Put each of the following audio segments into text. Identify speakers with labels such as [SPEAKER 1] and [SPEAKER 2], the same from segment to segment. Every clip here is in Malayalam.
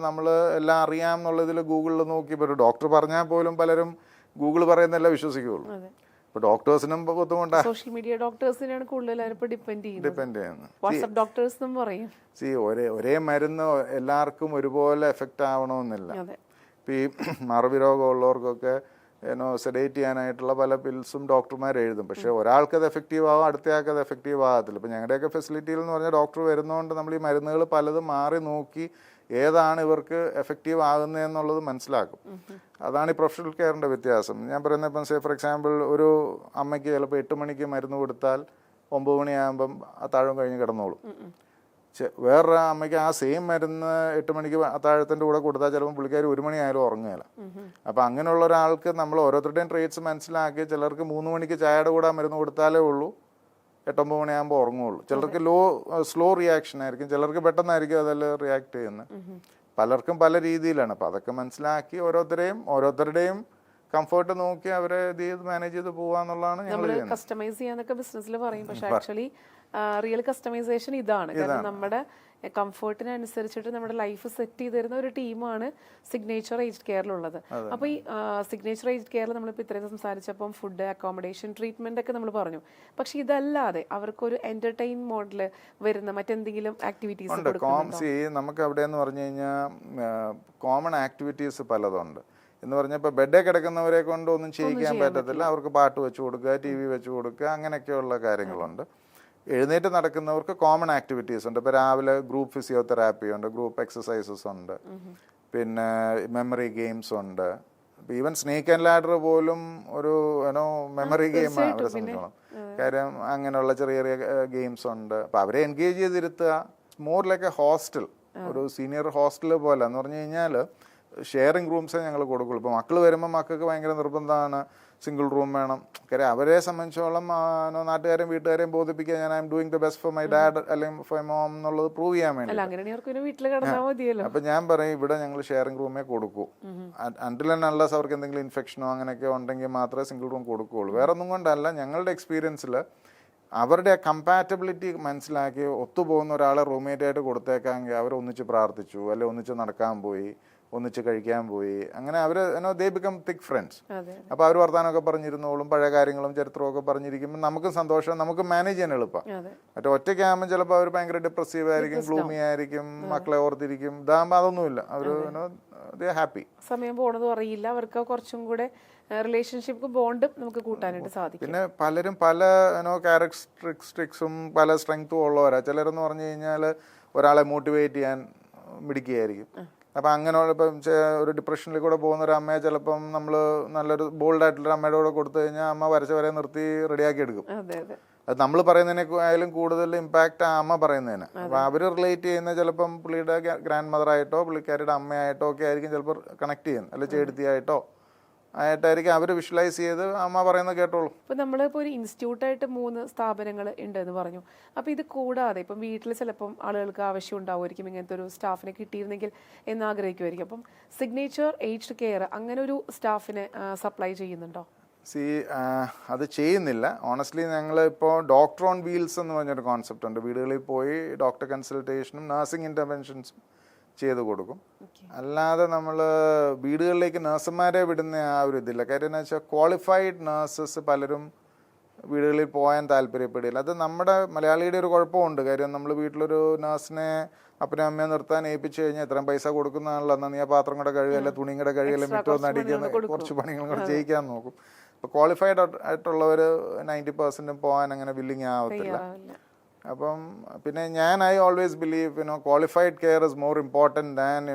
[SPEAKER 1] നമ്മൾ എല്ലാം അറിയാം എന്നുള്ളതിൽ ഗൂഗിളിൽ നോക്കി ഇപ്പോൾ ഒരു ഡോക്ടർ പറഞ്ഞാൽ പോലും പലരും ഗൂഗിൾ പറയുന്നതല്ല വിശ്വസിക്കുകയുള്ളൂ. ഇപ്പോൾ ഡോക്ടേഴ്സിനും ബുദ്ധിമുട്ടാണ്.
[SPEAKER 2] സോഷ്യൽ മീഡിയ ഡോക്ടേഴ്സിനെയാണ് കൂടുതൽ ഡിപ്പെൻഡ് ചെയ്യുന്നത്. വാട്സ്ആപ്പ് ഡോക്ടേഴ്സ് എന്നും പറയും.
[SPEAKER 1] ഒരേ മരുന്ന് എല്ലാവർക്കും ഒരുപോലെ എഫക്റ്റ് ആവണമെന്നില്ല. ഇപ്പോൾ ഈ മറവി രോഗമുള്ളവർക്കൊക്കെ സെഡേറ്റ് ചെയ്യാനായിട്ടുള്ള പല പിൽസും ഡോക്ടർമാർ എഴുതും. പക്ഷേ ഒരാൾക്കത് എഫക്റ്റീവ് ആവും, അടുത്തയാൾക്ക് അത് എഫക്റ്റീവ് ആകത്തില്ല. ഇപ്പോൾ ഞങ്ങളുടെയൊക്കെ ഫെസിലിറ്റിയിൽ എന്ന് പറഞ്ഞാൽ ഡോക്ടർ വരുന്നതുകൊണ്ട് നമ്മൾ ഈ മരുന്നുകൾ പലതും മാറി നോക്കി ഏതാണ് ഇവർക്ക് എഫക്റ്റീവ് ആകുന്നതെന്നുള്ളത് മനസ്സിലാക്കും. അതാണ് ഈ പ്രൊഫഷണൽ കെയറിൻ്റെ വ്യത്യാസം. ഞാൻ പറയുന്നത് ഇപ്പം ഫോർ എക്സാമ്പിൾ ഒരു അമ്മയ്ക്ക് ചിലപ്പോൾ 8 മണിക്ക് മരുന്ന് കൊടുത്താൽ 9 മണിയാകുമ്പം അത്താഴം കഴിഞ്ഞ് കിടന്നോളും. വേറൊരു അമ്മയ്ക്ക് ആ സെയിം മരുന്ന് 8 മണിക്ക് അത്താഴത്തിൻ്റെ കൂടെ കൊടുത്താൽ ചിലപ്പോൾ പുള്ളിക്കാർ 1 മണിയായാലും ഉറങ്ങുകയില്ല. അപ്പോൾ അങ്ങനെയുള്ള ഒരാൾക്ക് നമ്മൾ ഓരോരുത്തരുടെയും ട്രേറ്റ്സ് മനസ്സിലാക്കി ചിലർക്ക് 3 മണിക്ക് ചായയുടെ കൂടെ മരുന്ന് കൊടുത്താലേ ഉള്ളൂ 8-9 മണിയാകുമ്പോൾ ഉറങ്ങുള്ളൂ. ചിലർക്ക് സ്ലോ റിയാക്ഷൻ ആയിരിക്കും, ചിലർക്ക് പെട്ടെന്നായിരിക്കും അതെല്ലാം റിയാക്ട് ചെയ്യുന്നത്. പലർക്കും പല രീതിയിലാണ്. അപ്പോൾ അതൊക്കെ മനസ്സിലാക്കി ഓരോരുത്തരുടെയും കംഫർട്ട് നോക്കി അവരെ ഇത് ചെയ്ത് മാനേജ് ചെയ്ത് പോവാന്നുള്ളതാണ് ഞങ്ങൾ ചെയ്യുന്നത്.
[SPEAKER 2] കസ്റ്റമൈസ് ചെയ്യാന്നൊക്കെ ബിസിനസ്സിൽ പറയും, പക്ഷെ ആക്ച്വലി റിയൽ കസ്റ്റമൈസേഷൻ ഇതാണ്. കാരണം നമ്മുടെ കംഫർട്ടിനനുസരിച്ചിട്ട് നമ്മുടെ ലൈഫ് സെറ്റ് ചെയ്ത് തരുന്ന ഒരു ടീമാണ് സിഗ്നേച്ചർ ഏജ്ഡ് കെയറിലുള്ളത്. അപ്പോൾ ഈ സിഗ്നേച്ചർ ഏജ്ഡ് കെയറിൽ നമ്മളിപ്പോൾ ഇത്രയും സംസാരിച്ചപ്പം ഫുഡ്, അക്കോമഡേഷൻ, ട്രീറ്റ്മെന്റ് ഒക്കെ നമ്മൾ പറഞ്ഞു. പക്ഷെ ഇതല്ലാതെ അവർക്കൊരു എന്റർടൈൻ മോഡിൽ വരുന്ന മറ്റെന്തെങ്കിലും ആക്ടിവിറ്റീസ്
[SPEAKER 1] നമുക്ക് അവിടെ എന്ന് പറഞ്ഞു കഴിഞ്ഞാൽ കോമൺ ആക്ടിവിറ്റീസ് പലതുണ്ട്. എന്ന് പറഞ്ഞാൽ ഇപ്പോൾ ബെഡേ കിടക്കുന്നവരെ കൊണ്ട് ഒന്നും ചെയ്യിക്കാൻ പറ്റത്തില്ല. അവർക്ക് പാട്ട് വെച്ച് കൊടുക്കുക, TV വെച്ച് കൊടുക്കുക, അങ്ങനെയൊക്കെയുള്ള കാര്യങ്ങളുണ്ട്. എഴുന്നേറ്റ് നടക്കുന്നവർക്ക് കോമൺ ആക്ടിവിറ്റീസ് ഉണ്ട്. ഇപ്പോൾ രാവിലെ ഗ്രൂപ്പ് ഫിസിയോതെറാപ്പി ഉണ്ട്, ഗ്രൂപ്പ് എക്സസൈസസ് ഉണ്ട്, പിന്നെ മെമ്മറി ഗെയിംസ് ഉണ്ട്. ഈവൻ സ്നേക്ക് ആൻഡ് ലാഡർ പോലും ഒരു മെമ്മറി ഗെയിമാണ് അവരെ സംബന്ധിച്ചോളം. കാര്യം അങ്ങനെയുള്ള ചെറിയ ചെറിയ ഗെയിംസ് ഉണ്ട്. അപ്പോൾ അവരെ എൻഗേജ് ചെയ്തിരുത്തുക. മോർ ലൈക്ക് എ ഹോസ്റ്റൽ, ഒരു സീനിയർ ഹോസ്റ്റൽ പോലെ. എന്ന് പറഞ്ഞു കഴിഞ്ഞാൽ ഷെയറിങ് റൂംസേ ഞങ്ങൾ കൊടുക്കുള്ളൂ. ഇപ്പോൾ മക്കൾ വരുമ്പോൾ മക്കൾക്ക് ഭയങ്കര നിർബന്ധമാണ് സിംഗിൾ റൂം വേണം. കാര്യം അവരെ സംബന്ധിച്ചോളം നാട്ടുകാരെയും വീട്ടുകാരെയും ബോധിപ്പിക്കുക ഞാൻ I am doing the best for my dad അല്ലെങ്കിൽ ഫോർ മൈ മോം എന്നുള്ളത് പ്രൂവ് ചെയ്യാൻ വേണ്ടി. അപ്പം ഞാൻ പറയും ഇവിടെ ഞങ്ങൾ ഷെയറിംഗ് റൂമേ കൊടുക്കൂ. അണ്ടിൽ ആൻഡ് അൺലെസ് അവർക്ക് എന്തെങ്കിലും ഇൻഫെക്ഷനോ അങ്ങനെയൊക്കെ ഉണ്ടെങ്കിൽ മാത്രമേ സിംഗിൾ റൂം കൊടുക്കുകയുള്ളൂ. വേറെ ഒന്നും കൊണ്ടല്ല, ഞങ്ങളുടെ എക്സ്പീരിയൻസിൽ അവരുടെ കമ്പാറ്റബിലിറ്റി മനസ്സിലാക്കി ഒത്തുപോകുന്ന ഒരാളെ റൂംമേറ്റ് ആയിട്ട് കൊടുത്തേക്കാമെങ്കിൽ അവർ ഒന്നിച്ച് പ്രാർത്ഥിച്ചു, അല്ലെങ്കിൽ ഒന്നിച്ച് നടക്കാൻ പോയി, ഒന്നിച്ച് കഴിക്കാൻ പോയി, അങ്ങനെ അവർ ദേ ബിക്കം തിക് ഫ്രണ്ട്സ്. അപ്പോൾ അവർ വർത്താനമൊക്കെ പറഞ്ഞിരുന്നോളും, പഴയ കാര്യങ്ങളും ചരിത്രവും ഒക്കെ പറഞ്ഞിരിക്കുമ്പോൾ നമുക്കും സന്തോഷം, നമുക്ക് മാനേജ് ചെയ്യാൻ എളുപ്പമാണ്. മറ്റേ ഒറ്റയ്ക്കാകുമ്പോൾ ചിലപ്പോൾ അവർ ഭയങ്കര ഡിപ്രസീവ് ആയിരിക്കും, ഗ്ലൂമി ആയിരിക്കും, മക്കളെ ഓർത്തിരിക്കും. ഇതാകുമ്പോൾ അതൊന്നുമില്ല, അവർ ഹാപ്പി.
[SPEAKER 2] സമയം പോണതും അറിയില്ല, അവർക്ക് കുറച്ചും കൂടെ റിലേഷൻഷിപ്പ് ബോണ്ടും നമുക്ക് കൂട്ടാനായിട്ട് സാധിക്കും.
[SPEAKER 1] പിന്നെ പലരും പല ക്യാരക്ടറിസ്റ്റിക്സും പല സ്ട്രെങ്ത്തും ഉള്ളവരാണ്. ചിലരെന്ന് പറഞ്ഞു കഴിഞ്ഞാൽ ഒരാളെ മോട്ടിവേറ്റ് ചെയ്യാൻ മിടുക്കിയായിരിക്കും. അപ്പം അങ്ങനെയുള്ള ഇപ്പം ഒരു ഡിപ്രഷനിൽ കൂടെ പോകുന്ന ഒരു അമ്മയെ ചിലപ്പം നമ്മൾ നല്ലൊരു ബോൾഡായിട്ടുള്ളൊരു അമ്മയുടെ കൂടെ കൊടുത്തു കഴിഞ്ഞാൽ അമ്മ വരെ നിർത്തി റെഡിയാക്കി എടുക്കും. അത് നമ്മൾ പറയുന്നതിനേക്കാളും കൂടുതൽ ഇമ്പാക്റ്റ് ആ അമ്മ പറയുന്നതിന്. അപ്പോൾ അവർ റിലേറ്റ് ചെയ്യുന്ന ചിലപ്പം പുള്ളിയുടെ ഗ്രാൻഡ് മദറായിട്ടോ പുള്ളിക്കാരുടെ അമ്മയായിട്ടോ ഒക്കെ ആയിരിക്കും ചിലപ്പോൾ കണക്ട് ചെയ്യുന്നത്, അല്ലെങ്കിൽ ചേട്ടത്തിയായിട്ടോ ആയിട്ടായിരിക്കും അവർ വിഷ്വലൈസ് ചെയ്ത് അമ്മ പറയുന്നത് കേട്ടോളൂ.
[SPEAKER 2] ഇപ്പം നമ്മളിപ്പോൾ ഒരു ഇൻസ്റ്റിറ്റ്യൂട്ടായിട്ട് 3 സ്ഥാപനങ്ങൾ ഉണ്ടെന്ന് പറഞ്ഞു. അപ്പോൾ ഇത് കൂടാതെ ഇപ്പം വീട്ടിൽ ചിലപ്പം ആളുകൾക്ക് ആവശ്യം ഉണ്ടാവുമായിരിക്കും ഇങ്ങനത്തെ ഒരു സ്റ്റാഫിനെ കിട്ടിയിരുന്നെങ്കിൽ എന്നാഗ്രഹിക്കുമായിരിക്കും. അപ്പം സിഗ്നേച്ചർ ഏജ്ഡ് കെയർ അങ്ങനെ ഒരു സ്റ്റാഫിനെ സപ്ലൈ ചെയ്യുന്നുണ്ടോ?
[SPEAKER 1] അത് ചെയ്യുന്നില്ല. ഓണസ്റ്റ്ലി ഞങ്ങൾ ഇപ്പോൾ ഡോക്ടർ ഓൺ വീൽസ് എന്ന് പറഞ്ഞൊരു കോൺസെപ്റ്റ് ഉണ്ട്. വീടുകളിൽ പോയി ഡോക്ടർ കൺസൾട്ടേഷനും നഴ്സിംഗ് ഇൻ്റർവെൻഷൻസും ചെയ്ത് കൊടുക്കും. അല്ലാതെ നമ്മൾ വീടുകളിലേക്ക് നഴ്സുമാരെ വിടുന്ന ആ ഒരു ഇതില്ല. കാര്യം എന്ന് വെച്ചാൽ ക്വാളിഫൈഡ് നഴ്സസ് പലരും വീടുകളിൽ പോകാൻ താല്പര്യപ്പെടില്ല. അത് നമ്മുടെ മലയാളിയുടെ ഒരു കുഴപ്പമുണ്ട്. കാര്യം നമ്മൾ വീട്ടിലൊരു നഴ്സിനെ അപ്പനും അമ്മയെ നിർത്താൻ ഏൽപ്പിച്ചു കഴിഞ്ഞാൽ എത്രയും പൈസ കൊടുക്കുന്നതാണല്ലോ, എന്നാൽ നീ ആ പാത്രം കൂടെ കഴുകല്ല, തുണിയും കൂടെ കഴുകല്ല, മിറ്റമൊന്നും അടിക്കുന്ന കുറച്ച് പണികളും കൂടെ ചെയ്യിക്കാൻ നോക്കും. അപ്പോൾ ക്വാളിഫൈഡ് ആയിട്ടുള്ളവർ 90% പോകാൻ അങ്ങനെ വില്ലിങ് ആവത്തില്ല. അപ്പം പിന്നെ I always believe qualified care is more important than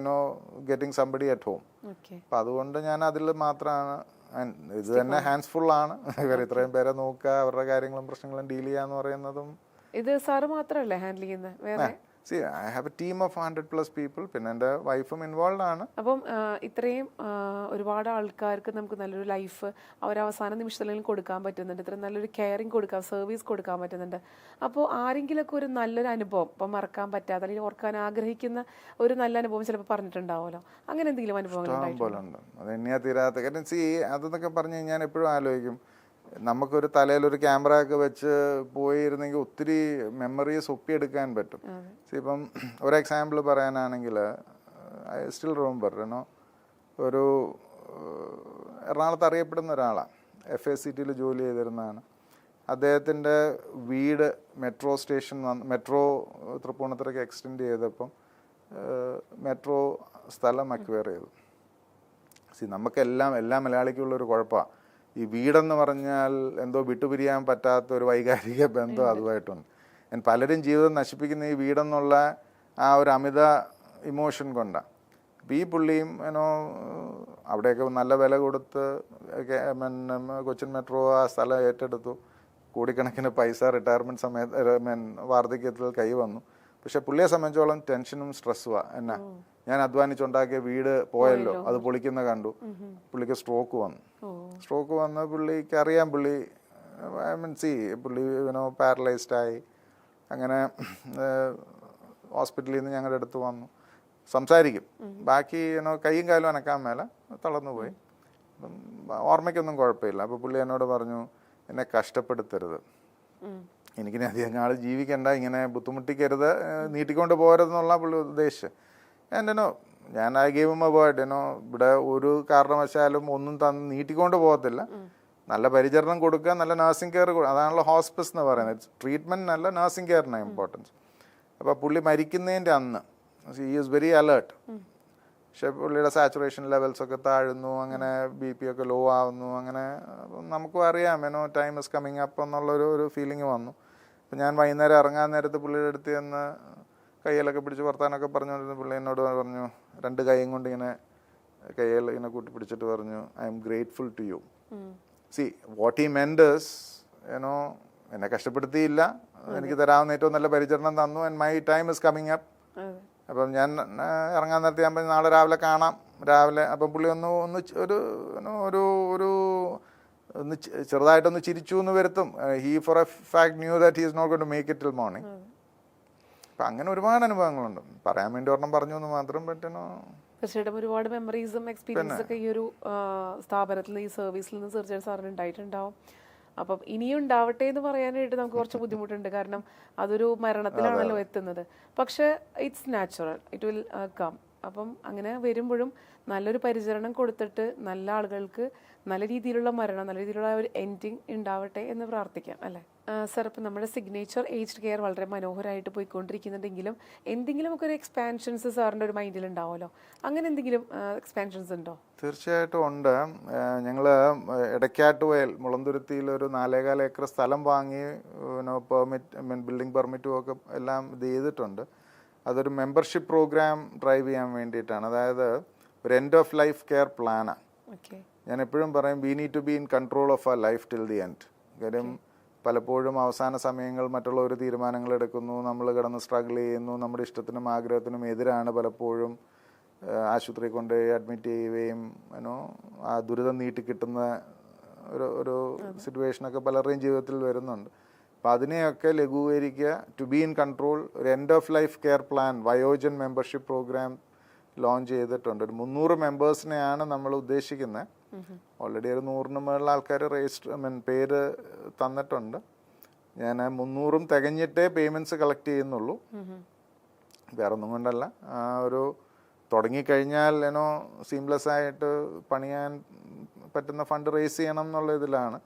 [SPEAKER 1] getting somebody at home. അപ്പം അതുകൊണ്ട് ഞാൻ അതിൽ മാത്രമാണ്. ഇത് തന്നെ ഹാൻഡ്സ് ഫുൾ ആണ്. ഇത്രയും പേരെ നോക്കുക, അവരുടെ കാര്യങ്ങളും പ്രശ്നങ്ങളും ഡീൽ ചെയ്യാന്ന് പറയുന്നതും.
[SPEAKER 2] ഇത് സാറ് മാത്രമല്ലേ ഹാൻഡിൽ ചെയ്യുന്നത്? വേറെ
[SPEAKER 1] I have a team of 100+ people. പിന്നെ എൻ്റെ വൈഫും ഇൻവോൾവ് ആണ്.
[SPEAKER 2] അപ്പം ഇത്രയും ഒരുപാട് ആൾക്കാർക്ക് നമുക്ക് നല്ലൊരു ലൈഫ് അവരവസാന നിമിഷത്തിൽ കൊടുക്കാൻ പറ്റുന്നുണ്ട്. ഇത്രയും നല്ലൊരു കെയറിങ് കൊടുക്കാം, സർവീസ് കൊടുക്കാൻ പറ്റുന്നുണ്ട്. അപ്പോൾ ആരെങ്കിലുമൊക്കെ ഒരു നല്ലൊരു അനുഭവം ഇപ്പം മറക്കാൻ പറ്റാത്ത അല്ലെങ്കിൽ ഓർക്കാൻ ആഗ്രഹിക്കുന്ന ഒരു നല്ല അനുഭവം ചിലപ്പോൾ പറഞ്ഞിട്ടുണ്ടാവുമല്ലോ, അങ്ങനെ എന്തെങ്കിലും അനുഭവങ്ങൾ
[SPEAKER 1] അത് എന്നെയാ തീരാത്ത. കാരണം അതെന്നൊക്കെ പറഞ്ഞു ഞാൻ എപ്പോഴും ആലോചിക്കും, നമുക്കൊരു തലയിലൊരു ക്യാമറ ഒക്കെ വെച്ച് പോയിരുന്നെങ്കിൽ ഒത്തിരി മെമ്മറീസ് ഒപ്പിയെടുക്കാൻ പറ്റും. ഇപ്പം ഒരു എക്സാമ്പിൾ പറയാനാണെങ്കിൽ ഐ സ്റ്റിൽ റിമെമ്പർ ഒരു എറണാകുളത്ത് അറിയപ്പെടുന്ന ഒരാളാണ്, FACT ജോലി ചെയ്തിരുന്നതാണ്. അദ്ദേഹത്തിൻ്റെ വീട് മെട്രോ സ്റ്റേഷൻ മെട്രോ തൃപ്പൂണിത്തുറയ്ക്ക് എക്സ്റ്റെൻഡ് ചെയ്തപ്പം മെട്രോ സ്ഥലം അക്വയർ ചെയ്തു. നമുക്കെല്ലാം എല്ലാ മലയാളിക്കുള്ളൊരു കുഴപ്പമാണ്, ഈ വീടെന്ന് പറഞ്ഞാൽ എന്തോ വിട്ടുപിരിയാൻ പറ്റാത്ത ഒരു വൈകാരിക ബന്ധം അതുമായിട്ടുണ്ട്. പലരും ജീവിതം നശിപ്പിക്കുന്ന ഈ വീടെന്നുള്ള ആ ഒരു അമിത ഇമോഷൻ കൊണ്ടാണ്. അപ്പോൾ ഈ പുള്ളിയും അവിടെയൊക്കെ നല്ല വില കൊടുത്ത് കൊച്ചിൻ മെട്രോ ആ സ്ഥലം ഏറ്റെടുത്തു. കോടിക്കണക്കിന് പൈസ റിട്ടയർമെൻറ്റ് സമയത്ത് വാർദ്ധക്യത്തിൽ കൈ വന്നു. പക്ഷെ പുള്ളിയെ സംബന്ധിച്ചോളം ടെൻഷനും സ്ട്രെസ്സുമാണ്. ഞാൻ അധ്വാനിച്ചുണ്ടാക്കിയ വീട് പോയല്ലോ, അത് പൊളിക്കുന്ന കണ്ടു. പുള്ളിക്ക് സ്ട്രോക്ക് വന്ന് പുള്ളിക്ക് അറിയാം, പുള്ളി പുള്ളി പാരലൈസ്ഡ് ആയി. അങ്ങനെ ഹോസ്പിറ്റലിൽ നിന്ന് ഞങ്ങളുടെ അടുത്ത് വന്നു, സംസാരിക്കും. ബാക്കി കൈയും കാലും അനക്കാൻ മേലെ തളർന്നു പോയി. ഓർമ്മയ്ക്കൊന്നും കുഴപ്പമില്ല. അപ്പോൾ പുള്ളി എന്നോട് പറഞ്ഞു, എന്നെ കഷ്ടപ്പെടുത്തരുത്, എനിക്കിനി അധികം നാൾ ജീവിക്കണ്ട, ഇങ്ങനെ ബുദ്ധിമുട്ടിക്കരുത്, നീട്ടിക്കൊണ്ട് പോകരുതെന്നുള്ള പുള്ളി ഉദ്ദേശിച്ച്. ഞാൻ I gave him A word, ഇവിടെ ഒരു കാരണവശാലും ഒന്നും നീട്ടിക്കൊണ്ട് പോകത്തില്ല. നല്ല പരിചരണം കൊടുക്കുക, നല്ല നഴ്സിംഗ് കെയർ, അതാണല്ലോ ഹോസ്പിസ് എന്ന് പറയുന്നത്. ട്രീറ്റ്മെൻറ്റ് അല്ല, നഴ്സിംഗ് കെയറിനാണ് ഇമ്പോർട്ടൻസ്. അപ്പോൾ പുള്ളി മരിക്കുന്നതിൻ്റെ അന്ന് ഹി ഈസ് വെരി അലേർട്ട്. പക്ഷെ പുള്ളിയുടെ സാച്ചുറേഷൻ ലെവൽസ് ഒക്കെ താഴുന്നു, അങ്ങനെ BP ഒക്കെ ലോ ആവുന്നു. അങ്ങനെ നമുക്കും അറിയാം ടൈം ഇസ് കമ്മിങ് അപ്പ് എന്നുള്ളൊരു ഫീലിംഗ് വന്നു. അപ്പം ഞാൻ വൈകുന്നേരം ഇറങ്ങാൻ നേരത്ത് പുള്ളിയുടെ അടുത്ത് ചെന്ന് കയ്യിലൊക്കെ പിടിച്ച് വർത്താനൊക്കെ പറഞ്ഞുകൊണ്ടിരുന്ന പുള്ളി എന്നോട് പറഞ്ഞു, രണ്ട് കൈയും കൊണ്ട് ഇങ്ങനെ കയ്യിൽ ഇങ്ങനെ കൂട്ടി പിടിച്ചിട്ട് പറഞ്ഞു, I am grateful to you. What he meant is എന്നെ കഷ്ടപ്പെടുത്തിയില്ല, എനിക്ക് തരാവുന്ന ഏറ്റവും നല്ല പരിചരണം തന്നു, and my time is coming up. അപ്പം ഞാൻ ഇറങ്ങാൻ നേരത്തെ ഞാൻ നാളെ രാവിലെ കാണാം. അപ്പം പുള്ളി ഒന്ന് ചെറുതായിട്ടൊന്ന് ചിരിച്ചു എന്ന് വരുത്തും. He for a fact knew that he is not going to make it till morning. അപ്പം അങ്ങനെ ഒരുപാട് അനുഭവങ്ങളുണ്ട്. പറയാൻ വേണ്ടി ഒരെണ്ണം പറഞ്ഞു എന്ന് മാത്രം.
[SPEAKER 2] തീർച്ചയായിട്ടും ഒരുപാട് മെമ്മറീസും എക്സ്പീരിയൻസ് ഒക്കെ ഈ ഒരു സ്ഥാപനത്തിൽ ഈ സർവീസിൽ നിന്ന് തീർച്ചയായിട്ടും സാറിന് ഉണ്ടായിട്ടുണ്ടാവും. അപ്പം ഇനിയും ഉണ്ടാവട്ടെ എന്ന് പറയാനായിട്ട് നമുക്ക് കുറച്ച് ബുദ്ധിമുട്ടുണ്ട്, കാരണം അതൊരു മരണത്തിലാണല്ലോ എത്തുന്നത്. പക്ഷെ it's natural, it will come. അപ്പം അങ്ങനെ വരുമ്പോഴും നല്ലൊരു പരിചരണം കൊടുത്തിട്ട് നല്ല ആളുകൾക്ക് നല്ല രീതിയിലുള്ള മരണം, നല്ല രീതിയിലുള്ള ഒരു എൻഡിങ് ഉണ്ടാവട്ടെ എന്ന് പ്രാർത്ഥിക്കാം, അല്ലേ സാർ? ഇപ്പം നമ്മുടെ സിഗ്നേച്ചർ ഏജ്ഡ് കെയർ വളരെ മനോഹരമായിട്ട് പോയിക്കൊണ്ടിരിക്കുന്നുണ്ടെങ്കിലും എന്തെങ്കിലും ഒക്കെ ഒരു എക്സ്പാൻഷൻസ് സാറിൻ്റെ ഒരു മൈൻഡിൽ ഉണ്ടാവുമല്ലോ, അങ്ങനെ എന്തെങ്കിലും എക്സ്പാൻഷൻസ് ഉണ്ടോ?
[SPEAKER 1] തീർച്ചയായിട്ടും ഉണ്ട്. ഞങ്ങൾ എടക്കാട്ടുവയൽ മുളന്തുരുത്തിയിൽ ഒരു 4.25 ഏക്കർ സ്ഥലം വാങ്ങി ബിൽഡിംഗ് പെർമിറ്റും ഒക്കെ എല്ലാം ഇത് ചെയ്തിട്ടുണ്ട്. അതൊരു മെമ്പർഷിപ്പ് പ്രോഗ്രാം ഡ്രൈവ് ചെയ്യാൻ വേണ്ടിയിട്ടാണ്. അതായത് ഒരു എൻഡ് ഓഫ് ലൈഫ് കെയർ പ്ലാനാണ്. ഞാൻ എപ്പോഴും പറയും, we need to be in control of our life till the end. കാര്യം പലപ്പോഴും അവസാന സമയങ്ങൾ മറ്റുള്ള ഒരു തീരുമാനങ്ങൾ എടുക്കുന്നു, നമ്മൾ കിടന്ന് സ്ട്രഗിൾ ചെയ്യുന്നു, നമ്മുടെ ഇഷ്ടത്തിനും ആഗ്രഹത്തിനും എതിരാണ് പലപ്പോഴും ആശുപത്രി കൊണ്ട് അഡ്മിറ്റ് ചെയ്യുകയും ആ ദുരിതം നീട്ടിക്കിട്ടുന്ന ഒരു സിറ്റുവേഷനൊക്കെ പലരുടെയും ജീവിതത്തിൽ വരുന്നുണ്ട്. അപ്പം അതിനെയൊക്കെ ലഘൂകരിക്കുക, ടു ബി ഇൻ കൺട്രോൾ. ഒരു end of life care plan Vayojan membership programme launch ചെയ്തിട്ടുണ്ട്. ഒരു 300 മെമ്പേഴ്സിനെയാണ് നമ്മൾ ഉദ്ദേശിക്കുന്നത്. ഓൾറെഡി ഒരു 100-ന് മുകളിൽ ആൾക്കാർ പേര് തന്നിട്ടുണ്ട്. ഞാൻ 300 തികഞ്ഞിട്ടേ പേയ്മെൻറ്റ്സ് കളക്ട് ചെയ്യുന്നുള്ളൂ, വേറെ ഒന്നും കൊണ്ടല്ല. ഒരു തുടങ്ങിക്കഴിഞ്ഞാൽ സീംലെസ് ആയിട്ട് പണിയാൻ പറ്റുന്ന ഫണ്ട് റേസ് ചെയ്യണം എന്നുള്ള ഇതിലാണ്.